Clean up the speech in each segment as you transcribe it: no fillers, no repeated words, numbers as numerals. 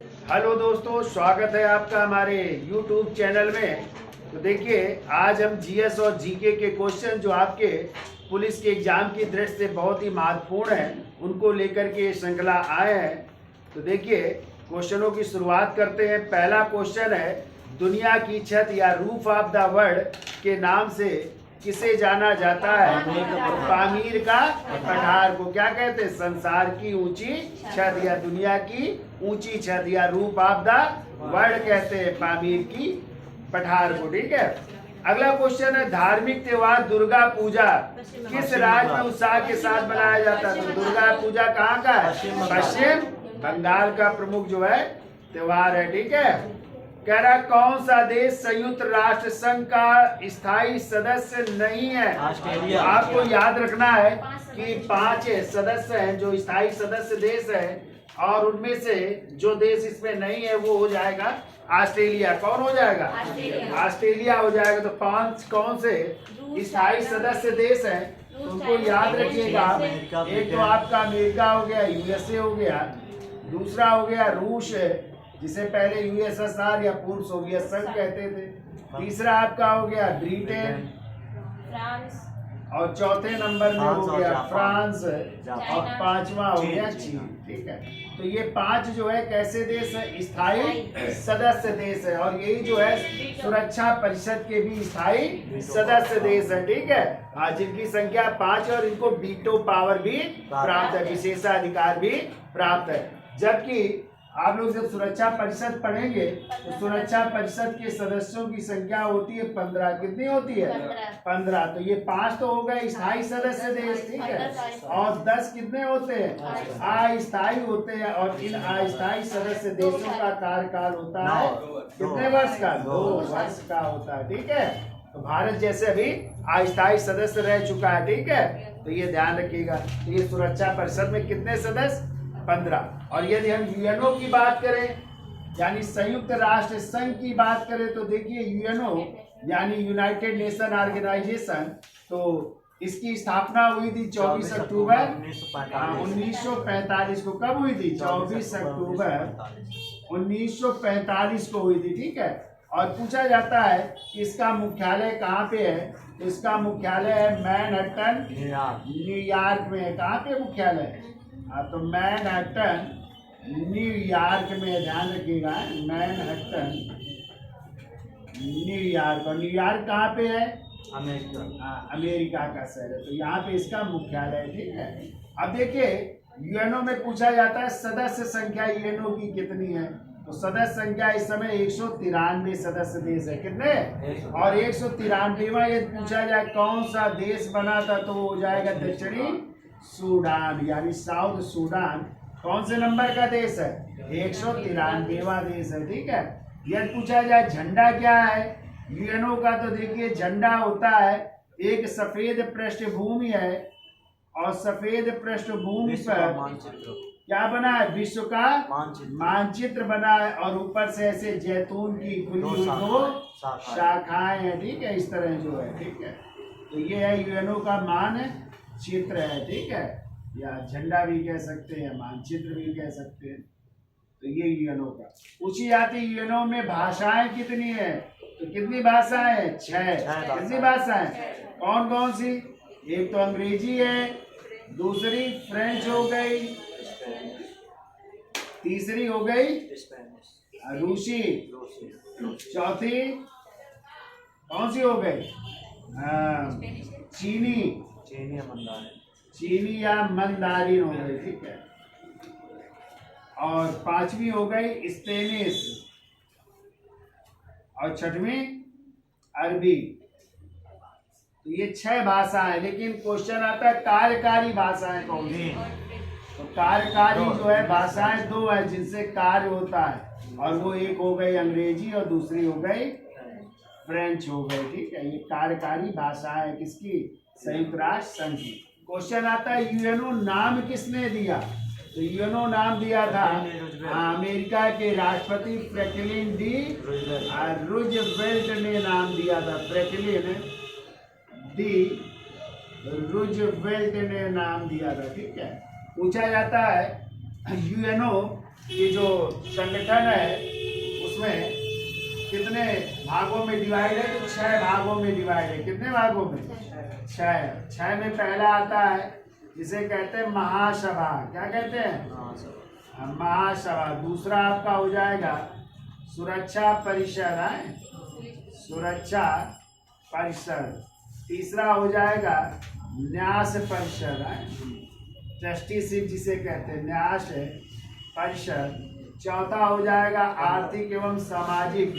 Hello दोस्तों, स्वागत है आपका हमारे YouTube चैनल में। तो देखिए, आज हम जीएस और जीके के क्वेश्चन जो आपके पुलिस के एग्जाम की दृष्टि से बहुत ही महत्वपूर्ण हैं, उनको लेकर के ये श्रृंखला आए हैं। तो देखिए, क्वेश्चनों की शुरुआत करते हैं। पहला क्वेश्चन है, दुनिया की छत या रूफ ऑफ द वर्ल्ड के नाम से किसे जाना जाता है? पामीर का पठार को क्या कहते हैं? संसार की ऊंची छत या दुनिया की ऊंची छत या रूफ ऑफ द वर्ल्ड कहते हैं पामीर की पठार को। ठीक है। अगला क्वेश्चन है, धार्मिक त्योहार दुर्गा पूजा किस राज्य में उत्साह के साथ मनाया जाता है? तो दुर्गा पूजा कहाँ का है? पश्चिम बंगाल का प्रमुख जो है त्योहार है। ठीक है। कह रहा, कौन सा देश संयुक्त राष्ट्र संघ का स्थायी सदस्य नहीं है? तो आपको याद रखना है कि 5 सदस्य हैं जो स्थायी सदस्य देश है, और उनमें से जो देश इसमें नहीं है वो हो जाएगा ऑस्ट्रेलिया। कौन हो जाएगा? ऑस्ट्रेलिया हो जाएगा। तो 5 कौन से स्थायी सदस्य देश हैं तो उनको याद रखिएगा। एक तो आपका अमेरिका हो गया, यूएसए हो गया, दूसरा हो गया रूस जिसे पहले यूएसएसआर या पूर्व सोवियत संघ कहते थे, तीसरा आपका हो गया ब्रिटेन, फ्रांस, और चौथे नंबर में हो गया फ्रांस, और 5वां हो गया चीन। ठीक है। तो ये 5 जो है कैसे देश है? स्थायी सदस्य देश है, और यही जो है सुरक्षा परिषद के भी स्थायी सदस्य देश है। ठीक है। हाँ, जिनकी संख्या 5 और इनको वीटो पावर भी प्राप्त है, विशेषाधिकार भी प्राप्त है। जबकि आप लोग जब सुरक्षा परिषद पढ़ेंगे तो सुरक्षा परिषद के सदस्यों की संख्या होती है 15। कितनी होती है? 15। तो ये 5 तो हो गए स्थायी सदस्य देश। ठीक है। और 10 कितने होते हैं? अस्थायी होते हैं। और इन अस्थायी सदस्य देशों का कार्यकाल होता है कितने वर्ष का? 2 वर्ष का होता है। ठीक है। तो भारत जैसे अभी अस्थायी सदस्य रह चुका है। ठीक है। तो ये ध्यान रखिएगा। तो ये सुरक्षा परिषद में कितने सदस्य? 15। और यदि हम यूएनओ की बात करें, यानी संयुक्त राष्ट्र संघ की बात करें, तो देखिए यूएनओ यानी यूनाइटेड नेशन ऑर्गेनाइजेशन, तो इसकी स्थापना हुई थी 24 अक्टूबर 1945 को। कब हुई थी? 24 अक्टूबर 1945 को हुई थी। ठीक है। और पूछा जाता है कि इसका मुख्यालय कहाँ पे है? तो इसका मुख्यालय है मैनहट्टन, न्यूयॉर्क में है। कहाँ पे मुख्यालय है? हाँ, तो मैनहट्टन न्यूयॉर्क में, ध्यान रखिएगा, मैनहट्टन न्यूयॉर्क। और न्यूयॉर्क कहाँ पे है? अमेरिका का शहर है। तो यहाँ पे इसका मुख्यालय है। ठीक है। अब देखिए, यूएनओ में पूछा जाता है सदस्य संख्या यूएनओ की कितनी है? तो सदस्य संख्या इस समय 193 सदस्य देश है। कितने? और 193वां यदि पूछा जाए कौन सा देश बना था तो वो हो जाएगा दक्षिणी सूडान, यानी साउथ सूडान। कौन से नंबर का देश है? 193वां देश है। ठीक है। यदि पूछा जाए झंडा क्या है यूएनओ का, तो देखिए झंडा होता है एक सफेद पृष्ठभूमि है, और सफेद पृष्ठभूमि पर क्या बना है? विश्व का मानचित्र बना है, और ऊपर से ऐसे जैतून की खुली हुई 2 शाखाएं हैं। ठीक है। इस तरह जो है। ठीक है। तो ये है यूएनओ का मानचित्र है। ठीक है। या झंडा भी कह सकते हैं, मानचित्र भी कह सकते हैं। तो ये यूएनओ का पूछी जाती। यूएनओ में भाषाएं कितनी है? तो कितनी भाषाएं हैं? 6। कितनी भाषाएं? कौन कौन सी? एक तो अंग्रेजी है, दूसरी फ्रेंच हो गई, तीसरी हो गई रूसी, चौथी कौन सी हो गई? चीनी या मंदारिन हो गई। ठीक है। और 5वीं हो गई स्पेनिश, और 6वीं अरबी। तो ये 6 भाषाएं। लेकिन क्वेश्चन आता है कार्यकारी भाषाएं कौन सी? तो कार्यकारी जो है भाषाएं 2 है जिनसे कार्य होता है, और वो एक हो गई अंग्रेजी और दूसरी हो गई फ्रेंच हो गई। ठीक है। ये कार्यकारी भाषा है किसकी? संयुक्त राष्ट्र संघ की। क्वेश्चन आता है यूएनओ नाम किसने दिया? तो यूएनओ नाम दिया था अमेरिका के राष्ट्रपति फ्रैंकलिन डी रूजवेल्ट ने नाम दिया था। फ्रैंकलिन डी रूजवेल्ट ने नाम दिया था। ठीक है। पूछा जाता है यूएनओ ये जो संगठन है उसमें कितने भागों में डिवाइड है? तो 6 भागों में डिवाइड है। कितने भागों में? 6 में पहला आता है जिसे कहते हैं महासभा। क्या कहते हैं? महासभा। दूसरा आपका हो जाएगा सुरक्षा परिषद है, सुरक्षा परिषद। तीसरा हो जाएगा न्यास परिषद है, ट्रस्टीशिप जिसे कहते हैं, न्यास परिषद। चौथा हो जाएगा आर्थिक एवं सामाजिक,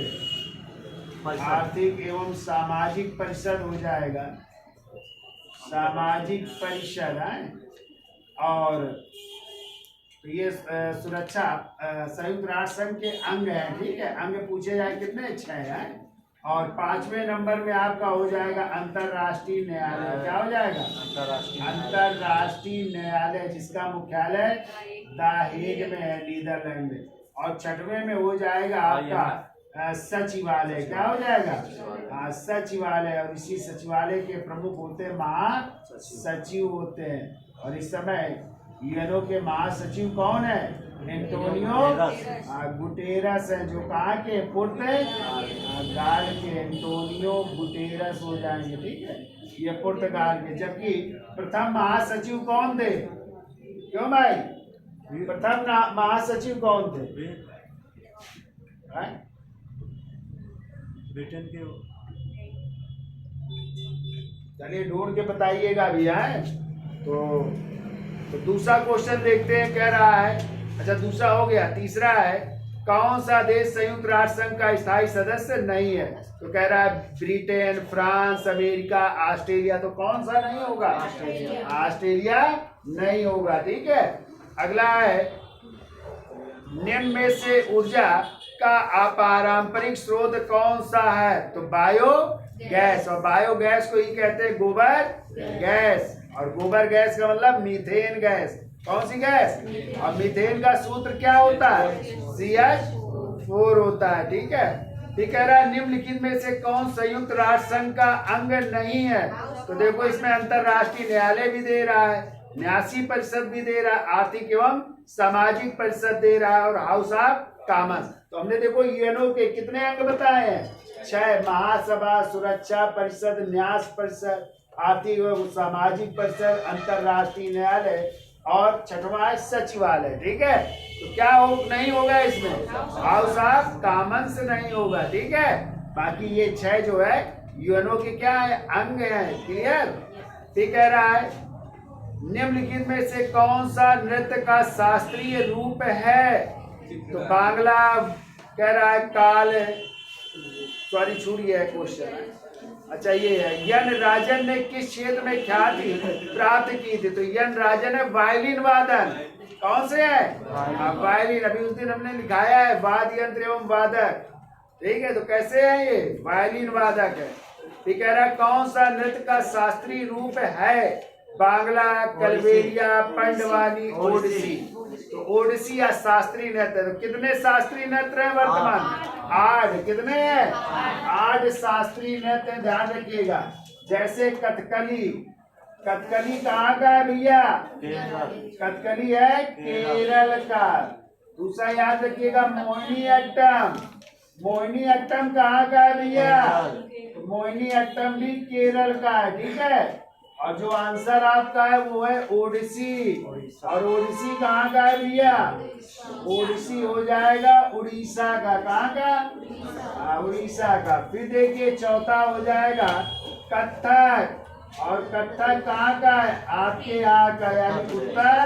आर्थिक एवं सामाजिक परिषद हो जाएगा, सामाजिक परिषद है। और ये सुरक्षा संयुक्त राष्ट्र संघ के अंग है, ठीक है। अंग पूछे जाए कितने? 6 हैं। और 5वें नंबर में आपका हो जाएगा अंतर्राष्ट्रीय न्यायालय। क्या हो जाएगा? अंतर्राष्ट्रीय न्यायालय, जिसका मुख्यालय द हेग में है, नीदरलैंड में। और 6वें में हो जाएगा आपका सचिवालय। क्या हो जाएगा? सचिवालय। और इसी सचिवालय के प्रमुख होते हैं महासचिव होते हैं। और इस समय यूएनओ के महासचिव कौन है? एंटोनियो गुटेरस है, जो कहाँ के? पुर्तगाल के एंटोनियो गुटेरस हो जाएंगे, ठीक है। ये पुर्तगाल के। जबकि प्रथम महासचिव कौन थे? क्यों भाई? प्रथम महासचिव कौन थे? ब्रिटेन के। चलिए ढूंढ के बताइएगा भैया। तो दूसरा क्वेश्चन देखते हैं। कह रहा है, अच्छा दूसरा हो गया। तीसरा है कौन सा देश संयुक्त राष्ट्र संघ का स्थायी सदस्य नहीं है? तो कह रहा है ब्रिटेन, फ्रांस, अमेरिका, ऑस्ट्रेलिया। तो कौन सा नहीं होगा? ऑस्ट्रेलिया नहीं होगा, ठीक है। अगला है निम्न में से ऊर्जा का अपारंपरिक स्रोत कौन सा है? तो बायोगैस। और बायोगैस को ही कहते हैं गोबर गैस। और गोबर गैस का मतलब मीथेन गैस। कौन सी गैस? और मीथेन का सूत्र क्या होता है? CH4 होता है, ठीक है। ठीक कह रहा है निम्नलिखित में से कौन संयुक्त राष्ट्र संघ का अंग नहीं है? तो देखो इसमें अंतर्राष्ट्रीय न्यायालय भी दे रहा है, न्यासी परिषद भी दे रहा है, आर्थिक एवं सामाजिक परिषद दे रहा है, और हाउस ऑफ कॉमन्स। तो हमने देखो यूएनओ के कितने अंग बताए हैं? 6। महासभा, सुरक्षा परिषद, न्यास परिषद, आर्थिक एवं सामाजिक परिषद, अंतर्राष्ट्रीय न्यायालय, और 6वां सचिवालय, ठीक है। तो क्या नहीं होगा इसमें? हाउस ऑफ कॉमन्स नहीं होगा, ठीक है। बाकी ये 6 जो है यूएनओ के क्या है? अंग हैं, क्लियर। ठीक कह रहा है निम्नलिखित में से कौन सा नृत्य का शास्त्रीय रूप है? तो बांग्ला कह रहा है काल, सॉरी छूटी है क्वेश्चन। अच्छा ये है यन राजन ने किस क्षेत्र में ख्याति प्राप्त की थी? तो यन राजन है वायलिन वादन। कौन से है? वायलिन। अभी उस दिन हमने लिखाया है वाद्य यंत्र एवं वादक, ठीक है। तो कैसे है ये? वायलिन वादक है। ठीक कह रहा है कौन सा नृत्य का शास्त्रीय रूप है? बांग्ला, कलबेलिया, पंडवानी, ओडिसी। तो ओडिसी या शास्त्रीय नृत्य। तो कितने शास्त्रीय नृत्य हैं वर्तमान? 8। कितने हैं? 8 शास्त्रीय नृत्य, ध्यान रखिएगा। जैसे कथकली। कथकली कहाँ का है भैया? कथकली है केरल का। दूसरा याद रखिएगा मोहिनीअट्टम। मोहिनीअट्टम कहाँ का है भैया? तो मोहिनीअट्टम भी केरल का है, ठीक है। और जो आंसर आपका है वो है ओडिसी। और ओडिसी कहाँ का है भैया? ओडिसी हो जाएगा उड़ीसा का। कहाँ का? उड़ीसा का। फिर देखिए चौथा हो जाएगा कथक। और कथक कहाँ का है? आपके यहाँ का, यानी उत्तर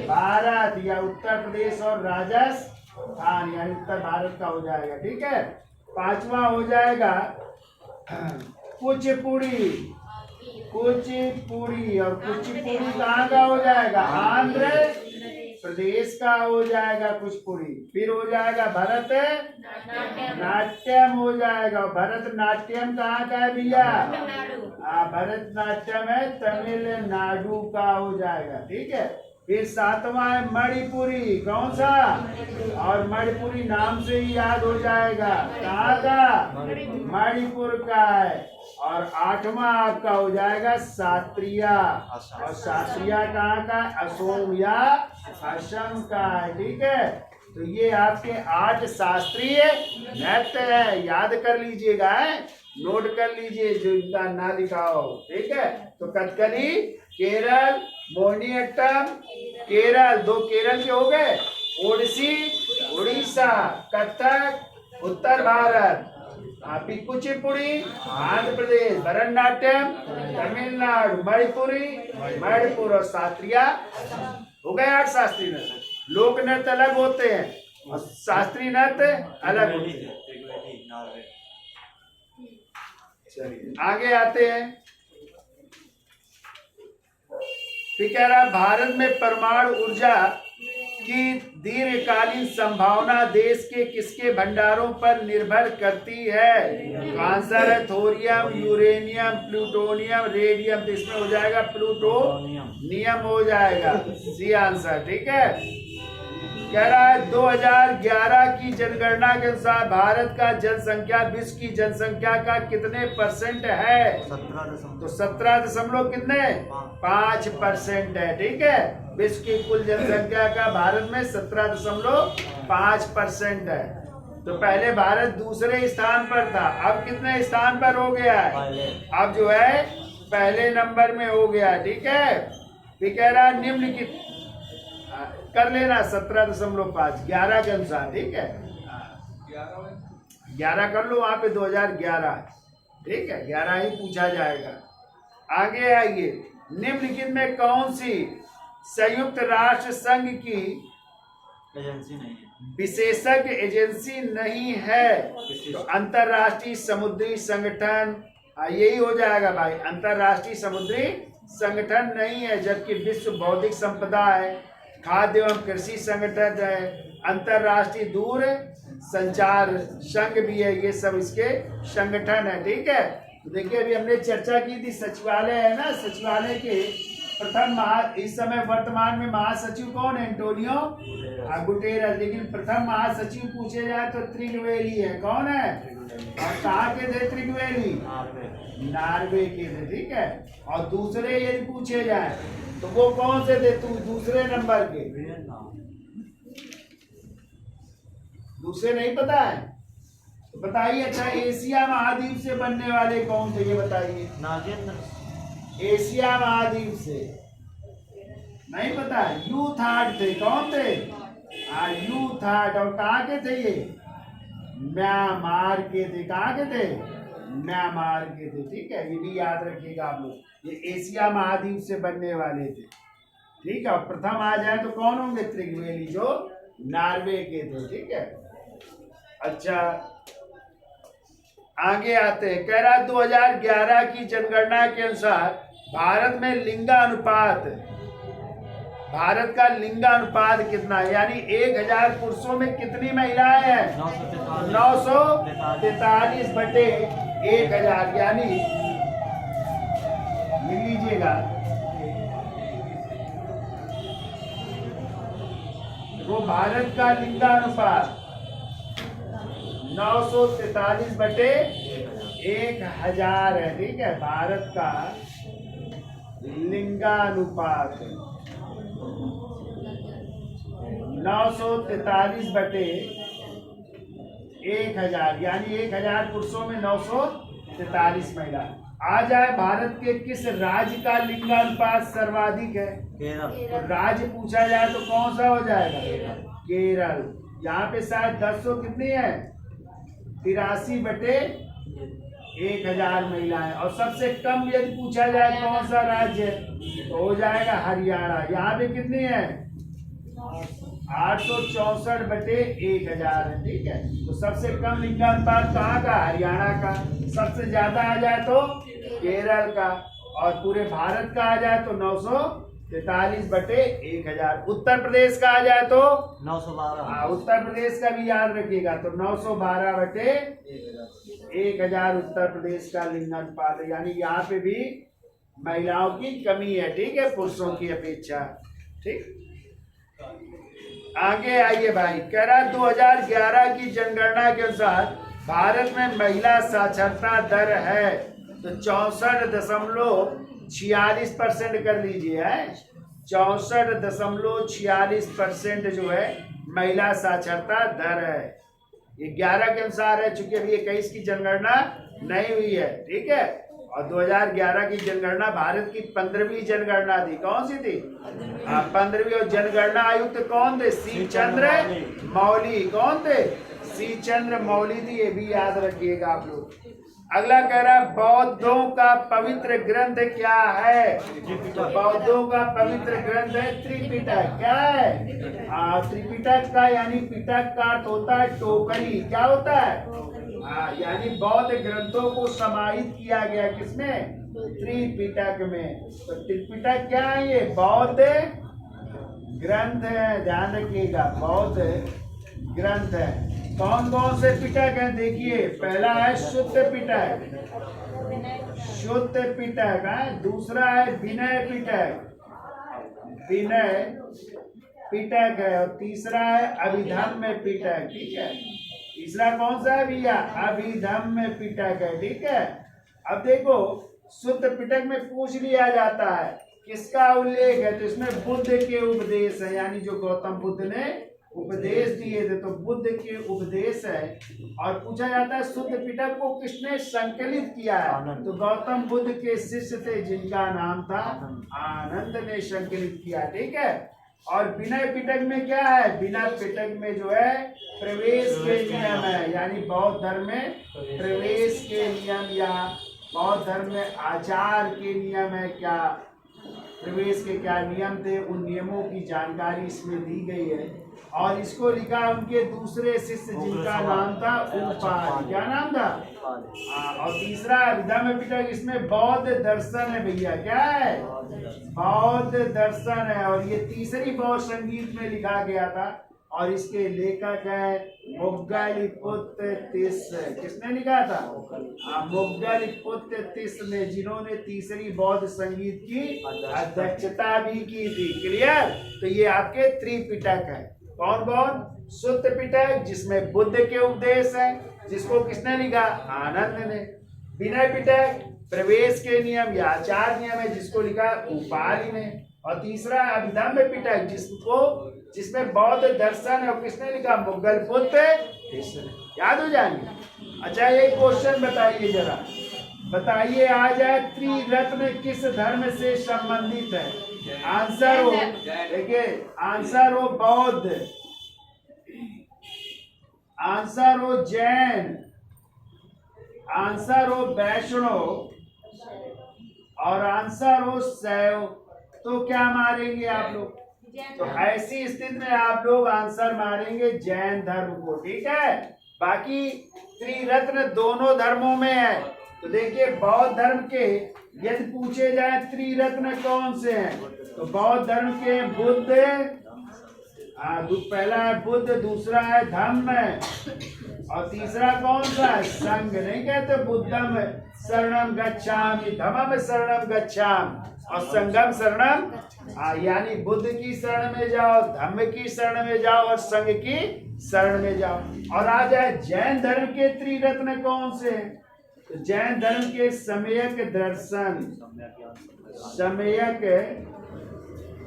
भारत या उत्तर प्रदेश और राजस्थान, यानी उत्तर भारत का हो जाएगा, ठीक है। 5वां हो जाएगा कुचिपुड़ी। कुचिपुड़ी। और कुचिपुड़ी कहाँ का हो जाएगा? आंध्र प्रदेश का हो जाएगा कुचिपुड़ी। फिर हो जाएगा भरत नाट्यम हो जाएगा। भरतनाट्यम कहाँ का है भैया? भरतनाट्यम है तमिलनाडु का हो जाएगा, ठीक है। फिर 7वां है मणिपुरी। कौन सा? और मणिपुरी नाम से ही याद हो जाएगा, कहाँ का? मणिपुर का है। और 8वां आपका हो जाएगा शास्त्रीया। और शास्त्रीया कहाँ का? असम या असम का है, ठीक है। तो ये आपके 8 शास्त्रीय नृत्य है, याद कर लीजिएगा, है नोट कर लीजिए जो इनका ना लिखा हो, ठीक है। तो कथकली केरल, मोहिनीअट्टम केरल, 2 केरल के हो गए, ओडिसी उड़ीसा, कथक उत्तर भारत, कुचिपुड़ी आंध्र प्रदेश, भरतनाट्यम तमिलनाडु, मणिपुर और शास्त्रीय हो गए 8 शास्त्रीय नृत्य। लोक नृत्य अलग होते हैं और शास्त्रीय नृत्य अलग होते हैं। चलिए आगे आते हैं। फिर कह रहा भारत में परमाणु ऊर्जा की दीर्घकालीन संभावना देश के किसके भंडारों पर निर्भर करती है? आंसर है थोरियम, यूरेनियम, प्लूटोनियम, रेडियम। तो इसमें हो जाएगा प्लूटोनियम हो जाएगा, सी आंसर, ठीक है। कह रहा है 2011 की जनगणना के अनुसार भारत का जनसंख्या विश्व की जनसंख्या का कितने परसेंट है? 17 तो 17 कितने 5% है, ठीक है। विश्व की कुल जनसंख्या का भारत में 17.5% है। तो पहले भारत दूसरे स्थान पर था, अब कितने स्थान पर हो गया है? अब जो है पहले नंबर में हो गया, ठीक है। फिर कह रहा निम्नलिखित कर लेना 17.5 11 के अनुसार, ठीक है। 11 कर लो, वहां पे 2011, ठीक है, 11 ही पूछा जाएगा। आगे आइए, निम्नलिखित में कौन सी संयुक्त राष्ट्र संघ की एजेंसी नहीं है, विशेषज्ञ एजेंसी नहीं है? तो अंतरराष्ट्रीय समुद्री संगठन, यही हो जाएगा भाई, अंतरराष्ट्रीय समुद्री संगठन नहीं है। जबकि विश्व बौद्धिक संपदा है, खाद्य एवं कृषि संगठन है, अंतरराष्ट्रीय दूर संचार संघ भी है, ये सब इसके संगठन है, ठीक है। तो देखिए अभी हमने चर्चा की थी, सचिवालय है ना, सचिवालय के प्रथम इस समय वर्तमान में महासचिव कौन है? Antonio Guterres. लेकिन प्रथम महासचिव पूछे जाए तो त्रिगवेली है, कौन है? और कहाँ के थे त्रिगवेली? नॉर्वे के थे, ठीक है। और दूसरे यदि पूछे जाए तो वो कौन से थे? तू दूसरे नंबर के, दूसरे नहीं पता है तो बताइए। अच्छा, एशिया महाद्वीप से बनने वाले कौन थे, ये बताइए। एशिया महाद्वीप से नहीं पता है, यूथार्ड थे। कौन थे? यूथार्ड। और कहाँ के थे ये? म्यांमार के थे। कहाँ के थे? म्यांमार के थे, ठीक है। ये भी याद रखिएगा आप लोग, ये एशिया महाद्वीप से बनने वाले थे, ठीक है। और प्रथम आ जाए तो कौन होंगे? त्रिगवेली, जो नॉर्वे के थे, ठीक है। अच्छा आगे आते हैं। कह रहा 2011 की जनगणना के अनुसार भारत में लिंगानुपात, भारत का लिंगानुपात कितना है? यानी 1000 पुरुषों में कितनी महिलाएं हैं? 943/1000, यानी लिख लीजिएगा, वो भारत का लिंगानुपात 943/1000 है, ठीक है। भारत का लिंगानुपात 943/1000, यानी 1000 पुरुषों में 943 महिला। आ जाए भारत के किस राज्य का लिंगानुपात सर्वाधिक है? तो राज्य पूछा जाए तो कौन सा हो जाएगा? केरल। यहाँ पे शायद 10 कितनी है? 83/1000 महिलाएं। और सबसे कम यदि पूछा जाए कौन सा राज्य है तो हो जाएगा हरियाणा। यहाँ पे कितनी है? 864/1000 है, ठीक है। तो सबसे कम लिंगानुपात कहाँ का? हरियाणा का। सबसे ज्यादा आ जाए तो केरल का। और पूरे भारत का आ जाए तो 943/1000। उत्तर प्रदेश का आ जाए तो 912। उत्तर प्रदेश का भी याद रखिएगा, तो 912/1000 उत्तर प्रदेश का लिंगानुपात है। यानी यहाँ पे भी महिलाओं की कमी है, ठीक है, पुरुषों की अपेक्षा, ठीक। आगे आइए भाई। कह रहा 2011 की जनगणना के अनुसार भारत में महिला साक्षरता दर है तो 64.46% कर लीजिए, है 64.46% जो है महिला साक्षरता दर है। ये 11 के अनुसार है, चूंकि अभी 21 की जनगणना नहीं हुई है, ठीक है। और 2011 की जनगणना भारत की 15वीं जनगणना थी। कौन सी थी? 15वीं। और जनगणना आयुक्त कौन थे? सी चंद्र मौली। कौन थे? सी चंद्र मौली थी। ये भी याद रखिएगा आप लोग। अगला कह रहा है बौद्धों का पवित्र ग्रंथ क्या है? तो बौद्धों का पवित्र ग्रंथ है त्रिपिटक। क्या है? त्रिपिटक का यानी पिटक का अर्थ होता है टोकरी। क्या होता है? यानी बौद्ध ग्रंथों को समाहित किया गया किसमें? त्रिपिटक में। तो त्रिपिटक क्या है? ये बौद्ध ग्रंथ है, ध्यान रखिएगा, बौद्ध ग्रंथ है। कौन कौन से पिटक हैं? देखिए, पहला है शुद्ध पिटक, शुद्ध पिटक है। दूसरा है विनय पिटक, विनय पिटक है। और तीसरा है अभिधम्म पिटक, ठीक है। तीसरा कौन सा है भैया? अभिधम्म पिटक है, ठीक है। अब देखो, शुद्ध पिटक में पूछ लिया जाता है किसका उल्लेख है, तो इसमें बुद्ध के उपदेश है, यानी जो गौतम बुद्ध ने उपदेश दिए थे, तो बुद्ध के उपदेश है। और पूछा जाता है शुद्ध पिटक को किसने संकलित किया है, तो गौतम बुद्ध के शिष्य थे जिनका नाम था आनंद ने संकलित किया, ठीक है। और विनय पिटक में क्या है? विनय पिटक में जो है प्रवेश के नियम है, यानी बौद्ध धर्म में प्रवेश के नियम या बौद्ध धर्म में आचार के नियम है। क्या प्रवेश के क्या नियम थे, उन नियमों की जानकारी इसमें दी गई है। और इसको लिखा उनके दूसरे शिष्य जिनका नाम था उपाल। क्या नाम था? और तीसरा अभिधम्म पिटक, इसमें बौद्ध दर्शन है भैया। क्या है? बौद्ध दर्शन है। और ये तीसरी बौद्ध संगीत में लिखा गया था और इसके लेखक है मोग्गलपुत्र तिस्स। किसने लिखा था? मोग्गलपुत्र तिस्स ने, जिन्होंने तीसरी बौद्ध संगीत की अध्यक्षता भी की थी। क्लियर? तो ये आपके त्रिपिटक है। कौन कौन? शुद्ध पिटक जिसमें बुद्ध के उपदेश है, जिसको किसने लिखा? आनंद ने। विनय पिटक प्रवेश के नियम या आचार नियम है, जिसको लिखा उपालि ने। और तीसरा अभिधम्म पिटक जिसमें बौद्ध दर्शन है, और किसने लिखा? मोग्गलपुत्र तिस्स ने। याद हो जाएंगे। अच्छा, ये क्वेश्चन बताइए जरा, बताइए आ जाए त्रिरत्न किस धर्म से संबंधित है? आंसर हो, देखिए, आंसर हो बौद्ध, आंसर हो जैन, आंसर हो वैष्णव और आंसर हो शैव। तो क्या मारेंगे आप लोग? तो ऐसी स्थिति में आप लोग आंसर मारेंगे जैन धर्म को, ठीक है। बाकी त्रिरत्न दोनों धर्मों में है। तो देखिए, बौद्ध धर्म के यदि पूछे जाए त्रिरत्न कौन से हैं, तो बौद्ध धर्म के बुद्ध, पहला है बुद्ध, दूसरा है धम्म और तीसरा कौन सा है? संघ। नहीं कहते बुद्धम शरणम गच्छामि, धम्मम शरणम गच्छामि और संघम शरणम, यानी बुद्ध की शरण में जाओ, धम्म की शरण में जाओ और संघ की शरण में जाओ। और आ जाए जैन धर्म के त्रिरत्न कौन से हैं, तो जैन धर्म के सम्यक दर्शन, सम्यक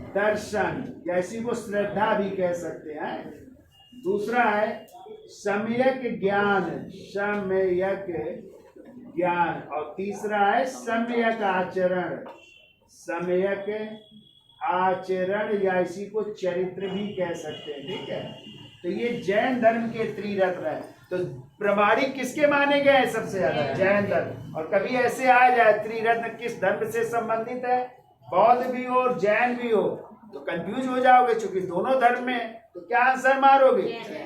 दर्शन या इसी को श्रद्धा भी कह सकते हैं। दूसरा है सम्यक ज्ञान, सम्यक ज्ञान। और तीसरा है सम्यक आचरण, सम्यक आचरण या इसी को चरित्र भी कह सकते हैं, ठीक है। तो ये जैन धर्म के त्रिरत्न है। तो प्रमाणिक किसके माने गए हैं सबसे ज्यादा? जैन धर्म। और कभी ऐसे आ जाए त्रिरत्न किस धर्म से संबंधित है, बौद्ध भी हो और जैन भी हो, तो कंफ्यूज हो जाओगे, क्योंकि दोनों धर्म में। तो क्या आंसर मारोगे?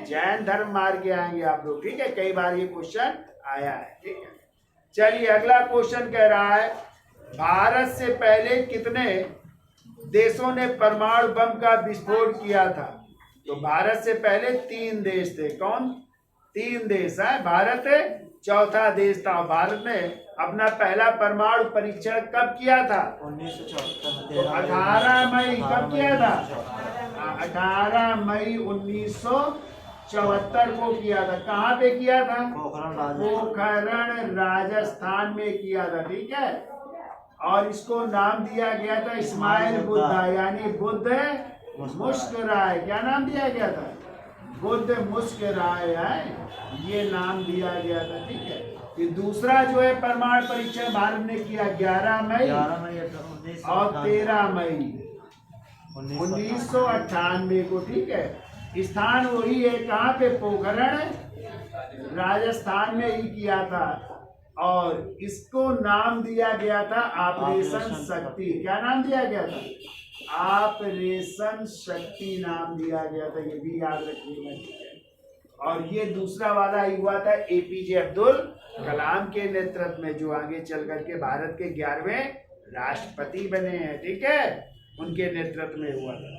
जैन धर्म मार के आएंगे आप लोग, ठीक है। कई बार ये क्वेश्चन आया है, ठीक है। चलिए, अगला क्वेश्चन कह रहा है भारत से पहले कितने देशों ने परमाणु बम का विस्फोट किया था? तो भारत से पहले 3 देश थे। कौन? 3 देश है। भारत चौथा देश था। भारत ने अपना पहला परमाणु परीक्षण कब किया था? 1974। 18 मई। कब किया था? 18 मई 1974 को किया था। कहाँ पे किया था? पोखरण राजस्थान में किया था, ठीक है। और इसको नाम दिया गया था इस्माइल बुद्धा, यानी बुद्ध मुस्कुराए। क्या नाम दिया गया था? बुद्ध मुस्कुराए हैं, ये नाम दिया गया था। ठीक है, ये दूसरा जो है प्रमाण परीक्षण भारत ने किया 11 मई 11 मई और 13 मई 1998 को। ठीक है, स्थान वही है, कहाँ पे? पोखरण, राजस्थान में ही किया था। और इसको नाम दिया गया था ऑपरेशन शक्ति। क्या नाम दिया गया था? ऑपरेशन शक्ति नाम दिया गया था, ये भी याद रखिएगा। और ये दूसरा वाला ही हुआ था एपीजे अब्दुल कलाम के नेतृत्व में, जो आगे चल करके भारत के 11वें राष्ट्रपति बने हैं। ठीक है, उनके नेतृत्व में हुआ था।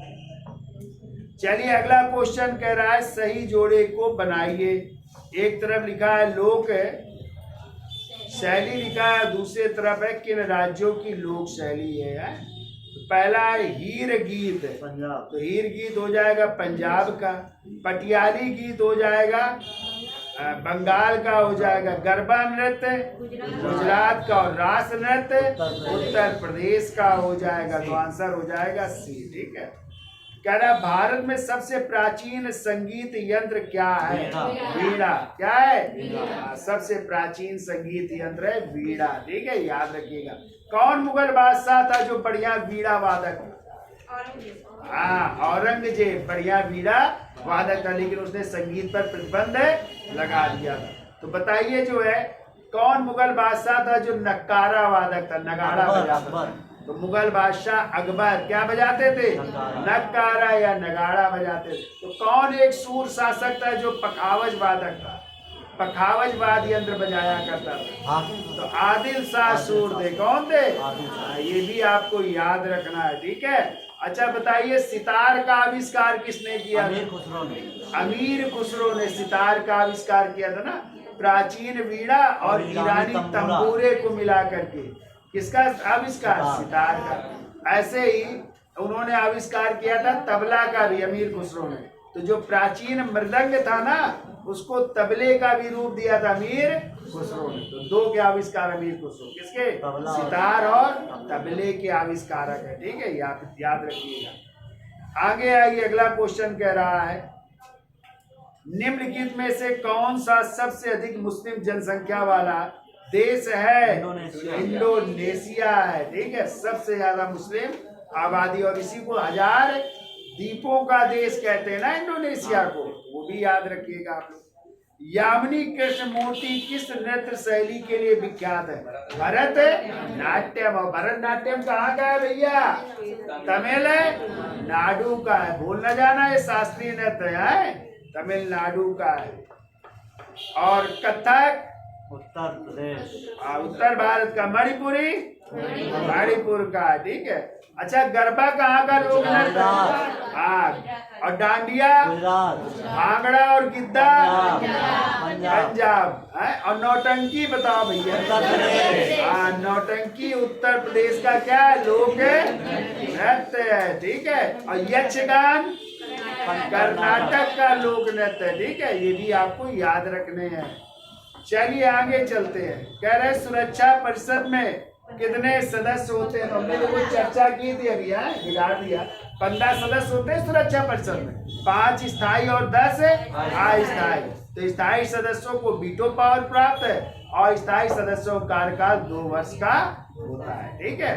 चलिए अगला क्वेश्चन कह रहा है सही जोड़े को बनाइए। एक तरफ लिखा है लोक शैली लिखा है, दूसरी तरफ है किन राज्यों की लोक शैली है। तो पहला है हीर गीत, पंजाब। तो हीर गीत हो जाएगा पंजाब का। पटियाली गीत हो जाएगा बंगाल का, हो जाएगा गरबा नृत्य गुजरात का, और रास नृत्य उत्तर प्रदेश का हो जाएगा। तो आंसर हो जाएगा सी। ठीक है, कह रहा भारत में सबसे प्राचीन संगीत यंत्र क्या है? वीणा। क्या है? सबसे प्राचीन संगीत यंत्र है वीणा। ठीक है, याद रखिएगा। कौन मुगल बादशाह था जो बढ़िया वीणा वादक? हाँ, औरंगजेब बढ़िया वीणा वादक था, लेकिन उसने संगीत पर प्रतिबंध लगा दिया था। तो बताइए जो है कौन मुगल बादशाह था जो नक्कारा वादक था, नगाड़ा बजाता था? तो मुगल बादशाह अकबर क्या बजाते थे? नक्कारा या नगाड़ा बजाते थे। तो कौन एक सूर शासक था जो पखावज वादक था, पखावज वाद्य यंत्र बजाया करता था? तो आदिल शाह सूर थे। कौन थे? ये भी आपको याद रखना है। ठीक है, अच्छा बताइए सितार का आविष्कार किसने किया? अमीर खुसरो ने। अमीर खुसरो ने सितार का आविष्कार किया था ना, प्राचीन वीणा और ईरानी तंबूरे को मिला करके। किसका आविष्कार? सितार का। ऐसे ही उन्होंने आविष्कार किया था तबला का भी, अमीर खुसरो ने। तो जो प्राचीन मृदंग था ना, उसको तबले का भी रूप दिया था अमीर खुसरो ने। तो दो के आविष्कार अमीर खुसरो, किसके? सितार और तबले के आविष्कारक है। ठीक है, याद रखिएगा। आगे आइए, अगला क्वेश्चन कह रहा है निम्नलिखित में से कौन सा सबसे अधिक मुस्लिम जनसंख्या वाला देश है? इंडोनेशिया है। ठीक है, सबसे ज्यादा मुस्लिम आबादी, और इसी को 1000 द्वीपों का देश कहते हैं ना इंडोनेशिया को, वो भी याद रखिएगा आप लोग। यामिनी कृष्णमूर्ति किस नृत्य शैली के लिए विख्यात है? भरत नाट्यम। और भरत नाट्यम कहाँ का है भैया? तमिलनाडु का है। भूल न जाना, ये शास्त्रीय नृत्य है, तमिलनाडु का है। और कथक उत्तर प्रदेश, उत्तर भारत का। मणिपुरी मणिपुर का। ठीक है, अच्छा गरबा कहाँ का लोक नृत्य? हाँ, और डांडिया गुजरात, भांगड़ा और गिद्दा पंजाब। और नौटंकी बताओ भैया? हाँ, नौटंकी उत्तर प्रदेश का क्या है? लोक नृत्य है। ठीक है, और यक्षगान कर्नाटक का लोक नृत्य है। ठीक है, ये भी आपको याद रखने हैं। चलिए आगे चलते हैं। कह रहे सुरक्षा परिषद में कितने सदस्य होते हैं? तो हमने देखो चर्चा की थी अभी, बिगाड़ दिया। 15 सदस्य होते हैं सुरक्षा परिषद में, 5 स्थायी और 10 अस्थायी। तो स्थायी सदस्यों को वीटो पावर प्राप्त है, और स्थायी सदस्यों का कार्यकाल 2 वर्ष का होता है। ठीक है,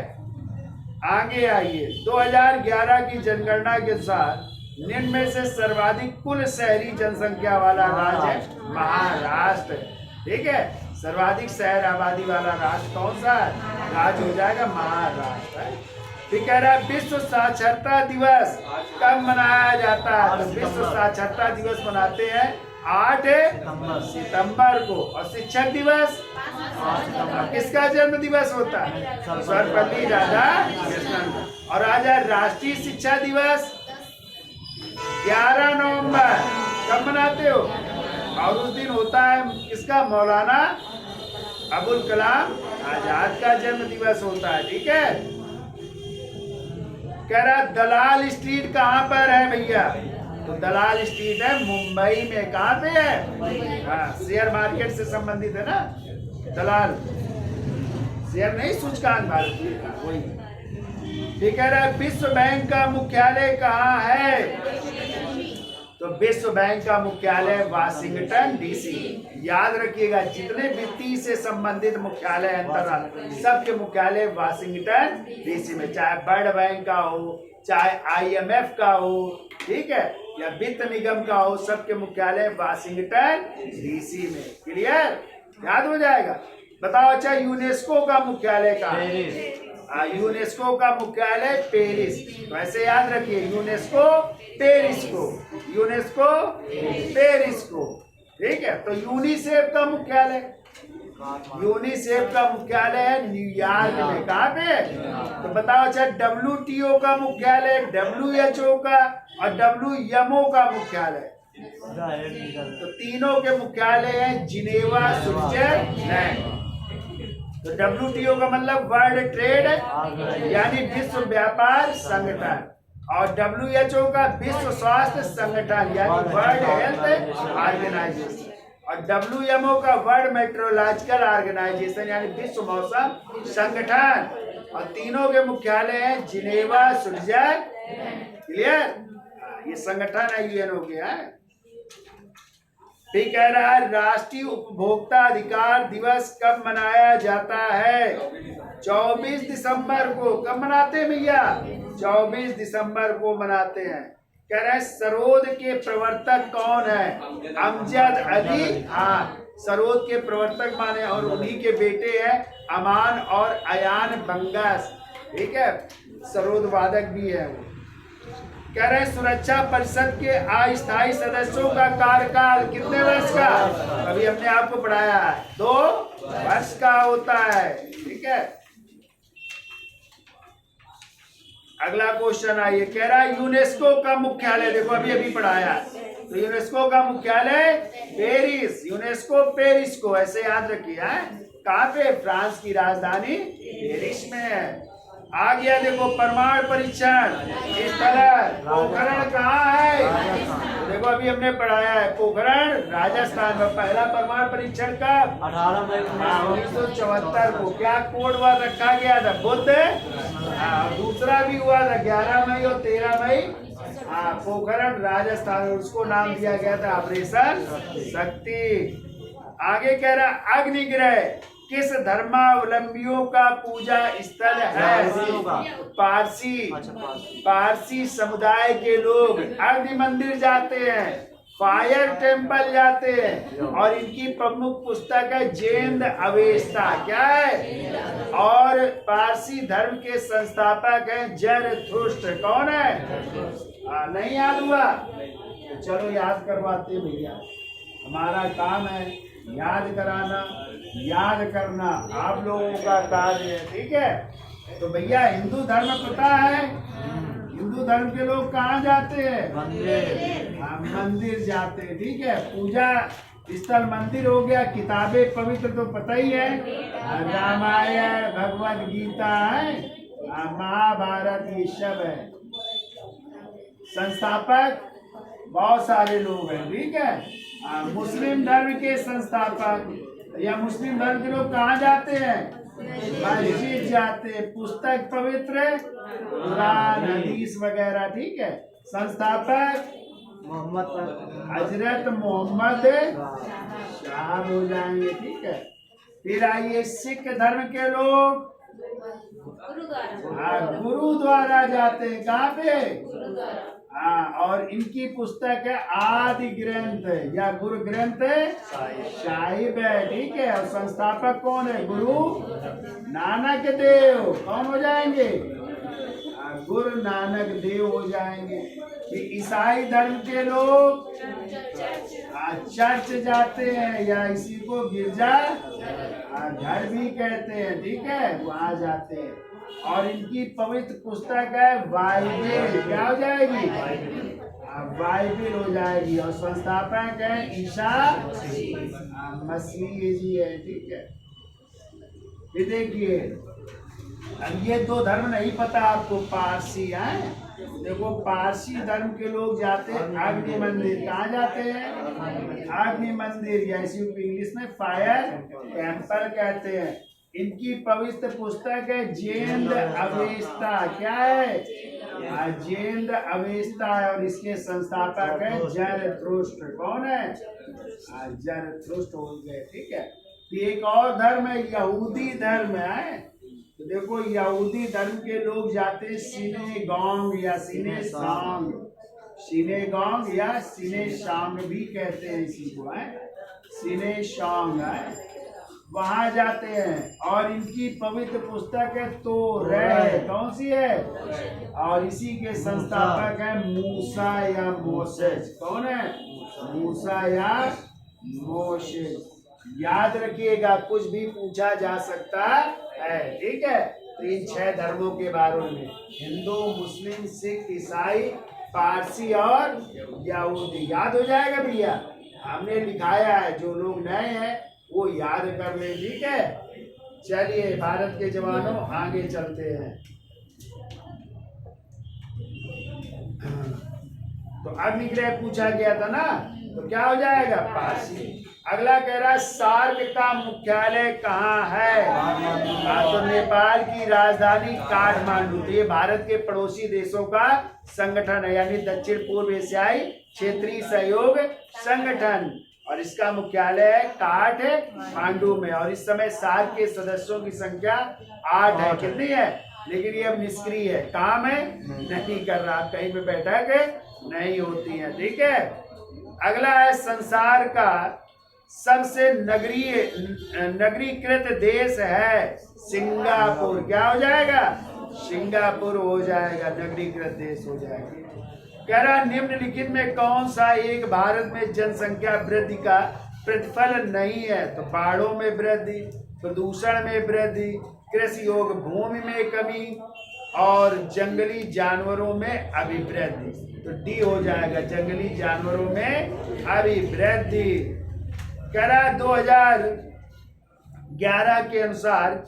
आगे आइए। 2011 की जनगणना के अनुसार निम्न में से सर्वाधिक कुल शहरी जनसंख्या वाला राज्य है महाराष्ट्र। ठीक है, सर्वाधिक शहर आबादी वाला राज्य कौन सा है? राज्य हो जाएगा महाराष्ट्र। फिर कह रहा है विश्व साक्षरता दिवस कब मनाया जाता है? तो विश्व साक्षरता दिवस मनाते हैं 8 सितंबर को। और शिक्षक दिवस किसका जन्म दिवस होता है? सर्वपल्ली राधाकृष्णन का। और आज राष्ट्रीय शिक्षा दिवस 11 नवंबर कब मनाते हो? और उस दिन होता है किसका? मौलाना अबुल कलाम आजाद का जन्म दिवस होता है। ठीक है, कह रहा दलाल स्ट्रीट कहाँ पर है भैया? तो दलाल स्ट्रीट है मुंबई में। कहाँ पे है? हाँ, शेयर मार्केट से संबंधित है ना दलाल, शेयर नहीं, सूचकांक भारतीय का वही। ठीक है, विश्व बैंक का मुख्यालय कहाँ है? तो विश्व बैंक का मुख्यालय वाशिंगटन डीसी। याद रखिएगा, जितने वित्तीय से संबंधित मुख्यालय अंतर्राष्ट्रीय सबके मुख्यालय वाशिंगटन डीसी में, चाहे वर्ल्ड बैंक का हो, चाहे IMF का हो, ठीक है, या वित्त निगम का हो, सबके मुख्यालय वाशिंगटन डीसी में। क्लियर, याद हो जाएगा। बताओ अच्छा, यूनेस्को का मुख्यालय कहाँ है? यूनेस्को का मुख्यालय पेरिस। तो ऐसे याद रखिए, यूनेस्को पेरिस को, यूनेस्को पेरिस को, ठीक है। तो यूनिसेफ का मुख्यालय, यूनिसेफ का मुख्यालय है न्यूयॉर्क में। कहाँ पे? तो बताओ अच्छा, WTO का मुख्यालय, WHO का और WMO का मुख्यालय। तो तीनों के मुख्यालय है जिनेवा, स्विट्जरलैंड। तो WTO का मतलब वर्ल्ड ट्रेड यानी विश्व व्यापार संगठन, और WHO का विश्व स्वास्थ्य संगठन यानी वर्ल्ड हेल्थ ऑर्गेनाइजेशन, और WMO का वर्ल्ड मेट्रोलॉजिकल ऑर्गेनाइजेशन यानी विश्व मौसम संगठन। और तीनों के मुख्यालय हैं जिनेवा, स्विट्जरलैंड। क्लियर, ये संगठन है UNO के हैं। ठीक कह रहा है, राष्ट्रीय उपभोक्ता अधिकार दिवस कब मनाया जाता है? 24 दिसंबर को। कब मनाते हैं भैया? 24 दिसंबर को मनाते हैं। कह रहे हैं सरोद के प्रवर्तक कौन है? अमजद अली खान। सरोद के प्रवर्तक माने, और उन्हीं के बेटे हैं अमान और अयान बंगस। ठीक है, सरोद वादक भी है वो। कह रहे सुरक्षा परिषद के अस्थायी सदस्यों का कार्यकाल कितने वर्ष का? अभी हमने आपको पढ़ाया है, 2 वर्ष का होता है। ठीक है, अगला क्वेश्चन आइए। कह रहा है यूनेस्को का मुख्यालय, देखो अभी अभी पढ़ाया है, तो यूनेस्को का मुख्यालय पेरिस। यूनेस्को पेरिस को ऐसे याद रखिए। कहाँ पे? फ्रांस की राजधानी पेरिस में है। आ गया देखो, परमाणु परीक्षण स्थल पोखरण कहाँ है? तो देखो अभी हमने पढ़ाया है, पोखरण राजस्थान में। पहला परमाणु परीक्षण कब? 18 मई 1974 को। क्या कोड वर्ड रखा गया था? बुद्ध। दूसरा भी हुआ था 11 मई और 13 मई। पोखरण राजस्थान, उसको नाम दिया गया था ऑपरेशन शक्ति। आगे कह रहा अग्निग्रह किस धर्मावलंबियों का पूजा स्थल है? पारसी समुदाय के लोग अग्नि मंदिर जाते हैं, फायर टेम्पल जाते हैं, और इनकी प्रमुख पुस्तक है जैन अवेस्ता। क्या है? और पारसी धर्म के संस्थापक हैं जरथुस्त्र। कौन है? नहीं याद हुआ? चलो याद करवाते भैया, हमारा काम है याद कराना, याद करना आप लोगों का कार्य है। ठीक है, तो भैया हिंदू धर्म पता है? हिंदू धर्म के लोग कहाँ जाते हैं? मंदिर जाते हैं। ठीक है, पूजा स्थल मंदिर हो गया। किताबें पवित्र तो पता ही है, रामायण, भगवद गीता है, महाभारत, ये सब है। संस्थापक बहुत सारे लोग हैं। ठीक है, मुस्लिम धर्म के संस्थापक या मुस्लिम धर्म के लोग कहाँ जाते हैं? मस्जिद जाते हैं। पुस्तक पवित्र, कुरान, हदीस वगैरह। ठीक है, संस्थापक हजरत मोहम्मद साहब हो जाएंगे। ठीक है, फिर आइए सिख धर्म के लोग गुरुद्वारा जाते हैं। कहाँ पे? और इनकी पुस्तक है आदि ग्रंथ या गुरु ग्रंथ साहिब है। ठीक है, और संस्थापक कौन है? गुरु नानक देव। कौन हो जाएंगे? गुरु नानक देव हो जाएंगे। ईसाई धर्म के लोग चर्च जाते हैं, या इसी को गिरजा घर भी कहते हैं। ठीक है, वहाँ जाते हैं, और इनकी पवित्र पुस्तक है बाइबिल। क्या हो जाएगी? बाइबिल हो जाएगी। और संस्थापक है ईसा मसीह जी है। ठीक है, ये देखिए, अब ये 2 धर्म नहीं पता आपको, पारसी है। देखो पारसी धर्म के लोग जाते हैं अग्नि मंदिर। कहाँ जाते हैं? अग्नि मंदिर, या इसी को इंग्लिश में फायर टेम्पल कहते हैं। इनकी पवित्र पुस्तक है जैन अवेस्ता। क्या है? राजेंद्र अवेस्ता है और इसके संस्थापक है जरथुस्त्र। कौन है? जरथुस्त्र हो गए। ठीक है। एक और धर्म है, यहूदी धर्म है। तो देखो, यहूदी धर्म के लोग जाते हैं सिनेगॉग या सिनेसांग, सिनेगॉग या सिनेसांग भी कहते हैं इसी को, है सिनेसांग है। वहां जाते हैं और इनकी पवित्र पुस्तक है तोरेह। कौन सी है? और इसी के संस्थापक है मूसा या मोसेस। कौन है? मूसा या मोसेस। याद रखिएगा, कुछ भी पूछा जा सकता है। ठीक है। तो इन 6 धर्मों के बारे में, हिंदू, मुस्लिम, सिख, ईसाई, पारसी और यहूदी, याद हो जाएगा भैया। हमने लिखाया है, जो लोग नए हैं वो याद कर ले। ठीक है। चलिए, भारत के जवानों आगे चलते हैं। तो अग्निग्रह पूछा गया था ना, तो क्या हो जाएगा? पारसी। अगला कह रहा है सार्क का मुख्यालय कहाँ है? तो नेपाल की राजधानी काठमांडू। तो ये भारत के पड़ोसी देशों का संगठन है, यानी दक्षिण पूर्व एशियाई क्षेत्रीय सहयोग संगठन, और इसका मुख्यालय है काठमांडू में। और इस समय सार्क के सदस्यों की संख्या 8 है। कितनी है? लेकिन ये अब निष्क्रिय है, काम है नहीं कर रहा, कहीं पे बैठक नहीं होती है। ठीक है। अगला है संसार का सबसे नगरीकृत देश है सिंगापुर। क्या हो जाएगा? सिंगापुर हो जाएगा, नगरीकृत देश हो जाएगा। कह रहा निम्नलिखित में कौन सा एक भारत में जनसंख्या वृद्धि का प्रतिफल नहीं है? तो पहाड़ों में वृद्धि, प्रदूषण में वृद्धि, कृषि योग्य भूमि में कमी और जंगली जानवरों में अभिवृद्धि। तो डी हो जाएगा, जंगली जानवरों में अभिवृद्धि। कह रहा 2011 के अनुसार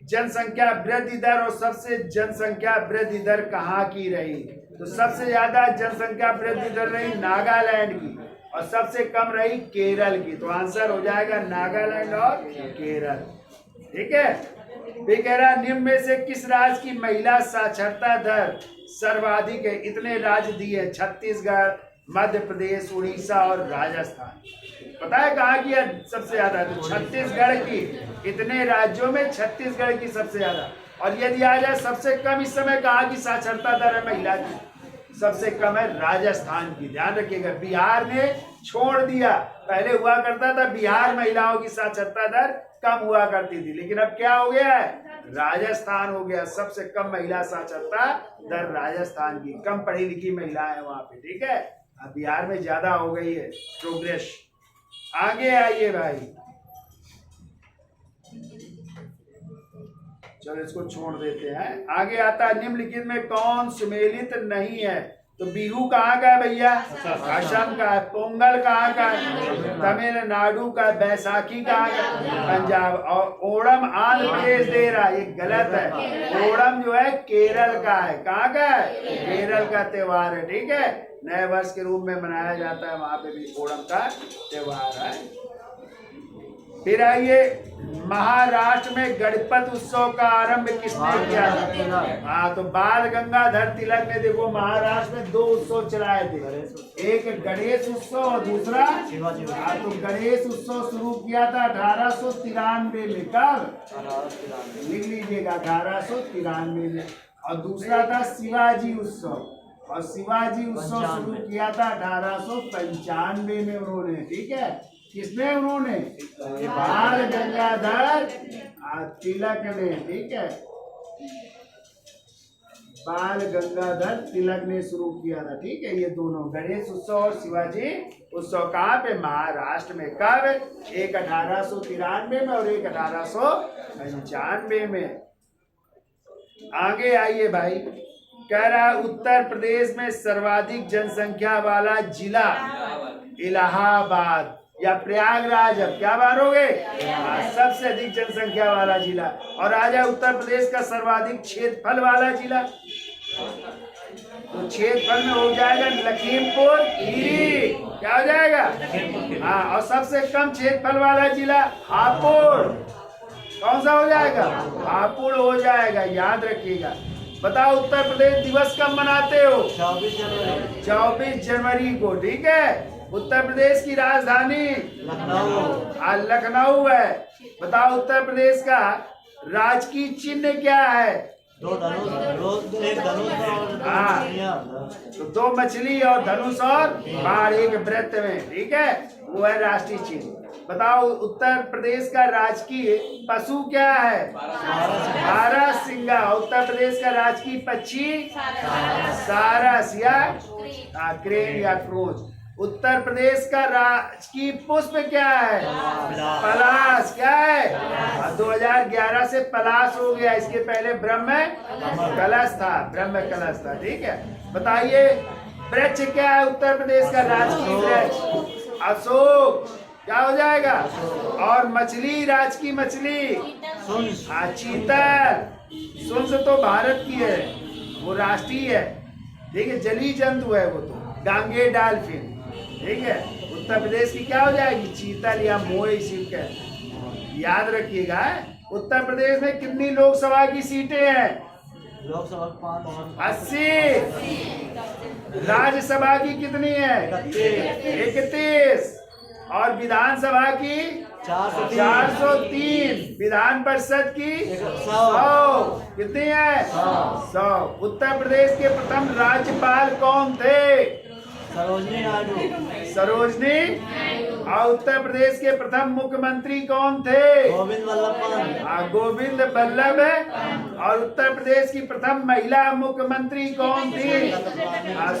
जनसंख्या वृद्धि दर और सबसे जनसंख्या वृद्धि दर कहाँ की रही? तो सबसे ज्यादा जनसंख्या वृद्धि दर रही नागालैंड की और सबसे कम रही केरल की। तो आंसर हो जाएगा नागालैंड और केरल। ठीक है। ये कह रहा निम्न में से किस राज्य की महिला साक्षरता दर सर्वाधिक है? इतने राज्य दिए, छत्तीसगढ़, मध्य प्रदेश, उड़ीसा और राजस्थान। पता है कहाँ की है सबसे ज्यादा? तो छत्तीसगढ़ की। इतने राज्यों में छत्तीसगढ़ की सबसे ज्यादा। और यदि आ जाए सबसे कम इस समय कहाँ की साक्षरता दर है महिला की? सबसे कम है राजस्थान की। ध्यान रखिएगा, बिहार ने छोड़ दिया। पहले हुआ करता था बिहार महिलाओं की साक्षरता दर कम हुआ करती थी, लेकिन अब क्या हो गया है? राजस्थान हो गया सबसे कम महिला साक्षरता दर, राजस्थान की। कम पढ़ी लिखी महिलाएं हैं वहां पे। ठीक है। अब बिहार में ज्यादा हो गई है प्रोग्रेस। आगे आइए भाई, चलो इसको छोड़ देते हैं। आगे आता है निम्नलिखित में कौन सुमेलित नहीं है? तो बिहू कहाँ का है भैया? असम का है। पोंगल कहाँ का है? तमिलनाडु का। बैसाखी कहाँ का? पंजाब। और ओणम आंध्र प्रदेश दे रहा है, ये गलत है। ओणम जो है केरल का है। कहाँ का है? केरल का त्योहार है। ठीक है। नए वर्ष के रूप में मनाया जाता है, वहां पे भी ओणम का त्योहार है। फिर आइए, महाराष्ट्र में गणपति उत्सव का आरंभ किसने किया था? हाँ, तो बाल गंगाधर तिलक ने देखो महाराष्ट्र में 2 उत्सव चलाए थे, एक गणेश उत्सव और दूसरा तो गणेश उत्सव शुरू किया था 1893 में। कब? लिख लीजिएगा, 1893 में। और दूसरा था शिवाजी उत्सव, और शिवाजी उत्सव शुरू किया था 1895 में उन्होंने। ठीक है। किसने? उन्होंने बाल गंगाधर तिलक ने। ठीक है। बाल गंगाधर तिलक ने शुरू किया था। ठीक है। ये दोनों गणेश उत्सव और शिवाजी उत्सव कहाँ पे? महाराष्ट्र में। कब? एक 1893 में और एक 1895 में। आगे आइए भाई, कह रहा उत्तर प्रदेश में सर्वाधिक जनसंख्या वाला जिला इलाहाबाद या प्रयागराज। अब क्या मारोगे? सबसे अधिक जनसंख्या वाला जिला। और आ जाए उत्तर प्रदेश का सर्वाधिक क्षेत्रफल वाला जिला, तो क्षेत्रफल में हो जाएगा लखीमपुर खीरी। क्या हो जाएगा? हाँ। और सबसे कम क्षेत्रफल वाला जिला हापुड़। कौन सा हो जाएगा? हापुड़ हो जाएगा, याद रखिएगा। बताओ उत्तर प्रदेश दिवस कब मनाते हो? 24 जनवरी 24 जनवरी को, ठीक है। उत्तर प्रदेश की राजधानी लखनऊ लखनऊ है। बताओ उत्तर प्रदेश का राजकीय चिन्ह क्या है? एक धनुष और हाँ। तो 2 मछली और धनुष और बाण एक वृत्त में, ठीक है, वो है राष्ट्रीय चिन्ह। बताओ उत्तर प्रदेश का राजकीय पशु क्या है? बारहसिंगा। उत्तर प्रदेश का राजकीय पक्षी सारस या क्रेन या क्रोच। उत्तर प्रदेश का राजकीय पुष्प क्या है? पलाश। क्या है? 2011 से पलाश हो गया, इसके पहले ब्रह्म कलश था, ब्रह्म कलश था, ठीक है। बताइए वृक्ष क्या है उत्तर प्रदेश का राजकीय वृक्ष? अशोक। क्या हो जाएगा? और मछली, राजकीय मछली चीतल। सुंस तो भारत की है, वो राष्ट्रीय है, ठीक है, जलीय जंतु है वो तो, गांगे डॉल्फिन, ठीक है। उत्तर प्रदेश की क्या हो जाएगी? चीतल या मोई शिव का। याद रखिएगा। उत्तर प्रदेश में कितनी लोकसभा की सीटें हैं? लोकसभा 80। राज्यसभा की कितनी है? 31। और विधानसभा की 403। विधान परिषद की 100। कितनी है? 100। उत्तर प्रदेश के प्रथम राज्यपाल कौन थे? सरोजनी नायडू। सरोजनी। और उत्तर प्रदेश के प्रथम मुख्यमंत्री कौन थे? गोविंद वल्लभ पंत। गोविंद वल्लभ। और उत्तर प्रदेश की प्रथम महिला मुख्यमंत्री कौन थी?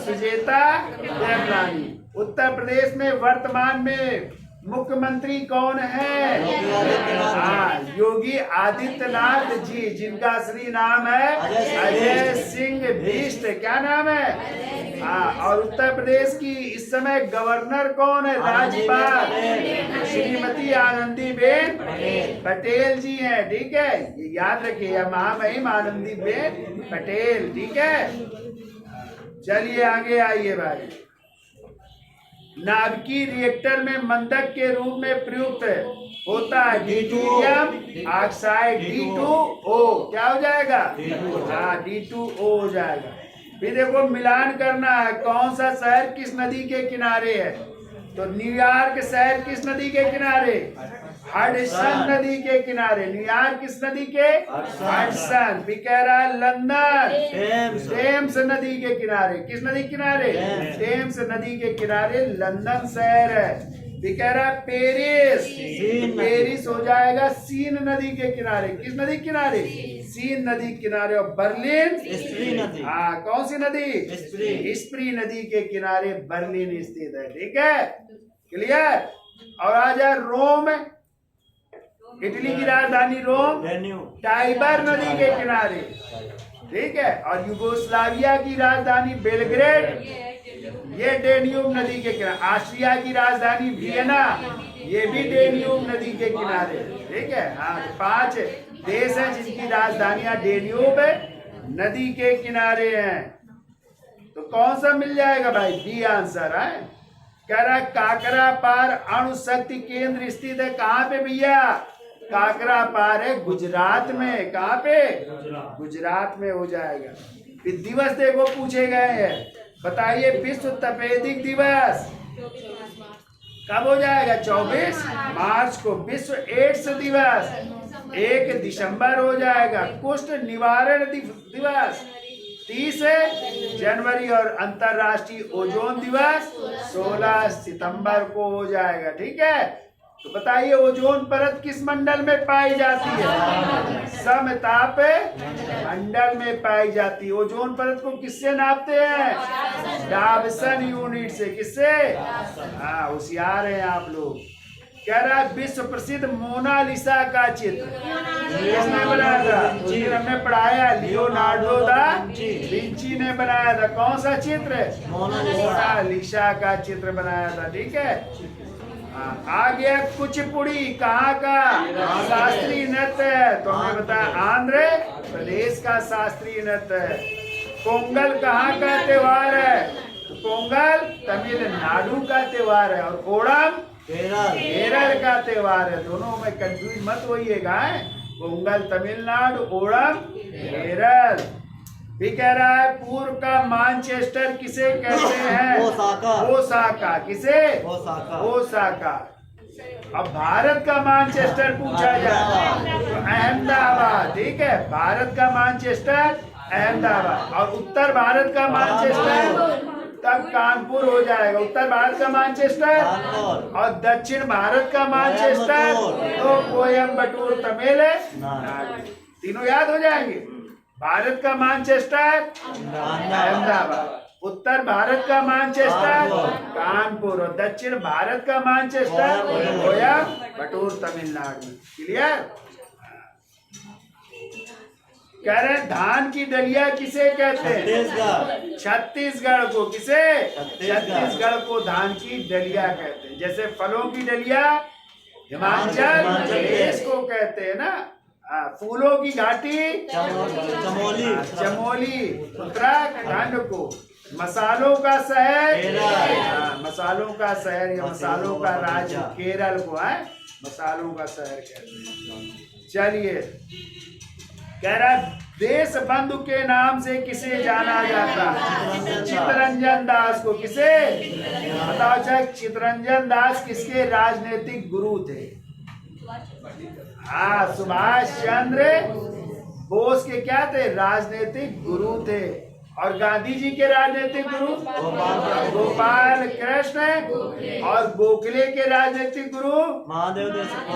सुचेता देवलानी। उत्तर प्रदेश में वर्तमान में मुख्यमंत्री कौन है? योगी आदित्यनाथ जी, जिनका असली नाम है अजय सिंह बिष्ट। क्या नाम है? और उत्तर प्रदेश की इस समय गवर्नर कौन है? राज्यपाल श्रीमती आनंदीबेन पटेल जी हैं, ठीक है। ये याद रखिए, महामहिम आनंदीबेन पटेल, ठीक है। चलिए आगे आइए भाई। नाभिकीय रिएक्टर में मंदक के रूप में प्रयुक्त होता है ड्यूटेरियम ऑक्साइड, D2O। क्या हो जाएगा? D2O हो जाएगा। फिर देखो मिलान करना है, कौन सा शहर किस नदी के किनारे है? तो न्यूयॉर्क शहर किस नदी के किनारे? हडसन नदी के किनारे। न्यूयॉर्क किस नदी के? हडसन। फिर कह रहा है लंदन टेम्स नदी के किनारे। किस नदी के किनारे? टेम्स नदी के किनारे लंदन शहर है। फिर कह रहा है पेरिस। पेरिस हो जाएगा सीन नदी के किनारे। किस नदी के किनारे? सीन नदी के किनारे। और बर्लिन स्प्री नदी। कौन सी नदी? स्प्री नदी के किनारे बर्लिन स्थित है, ठीक है, क्लियर। और आ जाए रोम, इटली की राजधानी रोम टाइबर नदी के किनारे, ठीक है। और यूगोस्लाविया की राजधानी बेलग्रेड, ये डेन्यूब नदी के किनारे। ऑस्ट्रिया की राजधानी वियना, ये भी डेन्यूब नदी के किनारे, ठीक है। 5 देश हैं जिनकी राजधानियां डेन्यूब नदी के किनारे हैं। तो कौन सा मिल जाएगा भाई? बी आंसर है। कह रहा है काकरा पार अणु शक्ति केंद्र स्थित है कहाँ पे भैया? काकरा पार है गुजरात में। कहाँ पे? गुजरात में हो जाएगा। फिर दिवस देखो पूछे गए हैं, बताइए विश्व तपेदिक दिवस कब हो जाएगा? 24 मार्च को। विश्व एड्स दिवस 1 दिसंबर हो जाएगा। कुष्ठ निवारण दिवस 30 जनवरी। और अंतरराष्ट्रीय ओजोन दिवस 16 सितंबर को हो जाएगा, ठीक है। तो बताइए ओजोन परत किस मंडल में पाई जाती है? समताप मंडल में पाई जाती है। ओजोन परत को किससे नापते हैं? डाबसन यूनिट से। किससे? होशियार हैं आप लोग। कह रहा है विश्व प्रसिद्ध मोनालिसा का चित्र किसने बनाया था? उस दिन हमने पढ़ाया, लियोनार्डो दा विंची ने बनाया था। कौन सा चित्र? मोनालिसा का चित्र बनाया था, ठीक है। आ गया कुचिपुड़ी, कहाँ का शास्त्रीय नृत्य है? तो हमें बताया आंध्र प्रदेश का शास्त्रीय नृत्य है। पोंगल कहाँ का त्योहार है? तो पोंगल तमिलनाडु का त्योहार है। और ओणम केरल का त्योहार है। दोनों में कंफ्यूज मत होइएगा। पोंगल तमिलनाडु, ओणम केरल। भी कह रहा है पूर्व का मैनचेस्टर किसे कहते हैं? ओसाका। ओसाका। किसे? ओसाका। ओसाका। अब भारत का मैनचेस्टर पूछा जाए तो अहमदाबाद। ठीक है, भारत का मैनचेस्टर अहमदाबाद। और उत्तर भारत का मैनचेस्टर तब कानपुर हो जाएगा। उत्तर भारत का मैनचेस्टर कानपुर। और दक्षिण भारत का मैनचेस्टर तो कोयम्बटूर तमिलनाडु। तीनों याद हो जाएंगे। भारत का मैनचेस्टर अहमदाबाद, उत्तर भारत का मैनचेस्टर कानपुर और दक्षिण भारत का मैनचेस्टर कोयम्बटूर तमिलनाडु। क्लियर? कह रहे हैं धान की दलिया किसे कहते हैं? छत्तीसगढ़। छत्तीसगढ़ को। किसे? छत्तीसगढ़। छत्तीसगढ़ को धान की दलिया कहते हैं। जैसे फलों की दलिया हिमाचल प्रदेश को कहते हैं ना। फूलों की घाटी चमोली। चमोली उत्तराखंड को। मसालों का शहर केरल। मसालों का शहर या मसालों का राज्य केरल को है मसालों का शहर कहते हैं। चलिए, कह रहा देश बंधु के नाम से किसे जाना जाता है? चित्तरंजन दास को। किसे? बताओ चाहे चित्तरंजन दास किसके राजनीतिक गुरु थे? हाँ, सुभाष चंद्र बोस के क्या थे? राजनीतिक गुरु थे। और गांधी जी के राजनीतिक गुरु गोपाल कृष्ण और गोखले के राजनीतिक गुरु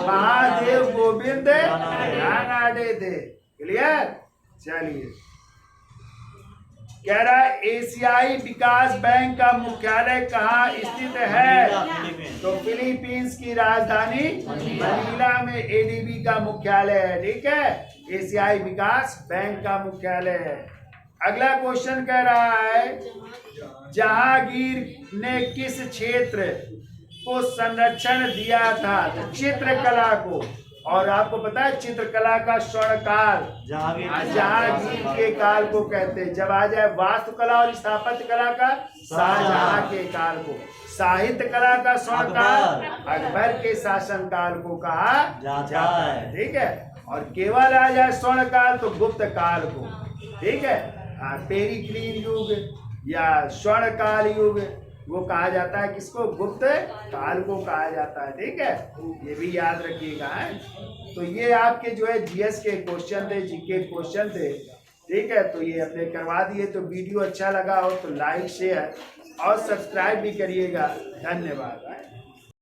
महादेव गोविंद रानडे थे। क्लियर? चलिए, कह रहा है एशियाई विकास बैंक का मुख्यालय कहाँ स्थित है? तो फिलीपींस की राजधानी मनीला में एडीबी का मुख्यालय है। ठीक है, एशियाई विकास बैंक का मुख्यालय है। अगला क्वेश्चन कह रहा है जहांगीर ने किस क्षेत्र को संरक्षण दिया था? तो चित्रकला को। और आपको पता है चित्रकला का स्वर्णकाल जहांगीर के काल को कहते हैं। जब आ जाए वास्तुकला और स्थापत्य कला का शाहजहां के काल को। साहित्य कला का स्वर्णकाल अकबर के शासन काल को कहा जाता है। ठीक है, और केवल आ जाए स्वर्णकाल तो गुप्त काल को। ठीक है, पेरिक्लीन युग या स्वर्णकाल युग वो कहा जाता है किसको? गुप्त काल को कहा जाता है। ठीक है, ये भी याद रखिएगा। तो ये आपके जो है जीएस के क्वेश्चन थे, जीके क्वेश्चन थे। ठीक है, तो ये अपने करवा दिए। तो वीडियो अच्छा लगा हो तो लाइक शेयर और सब्सक्राइब भी करिएगा। धन्यवाद।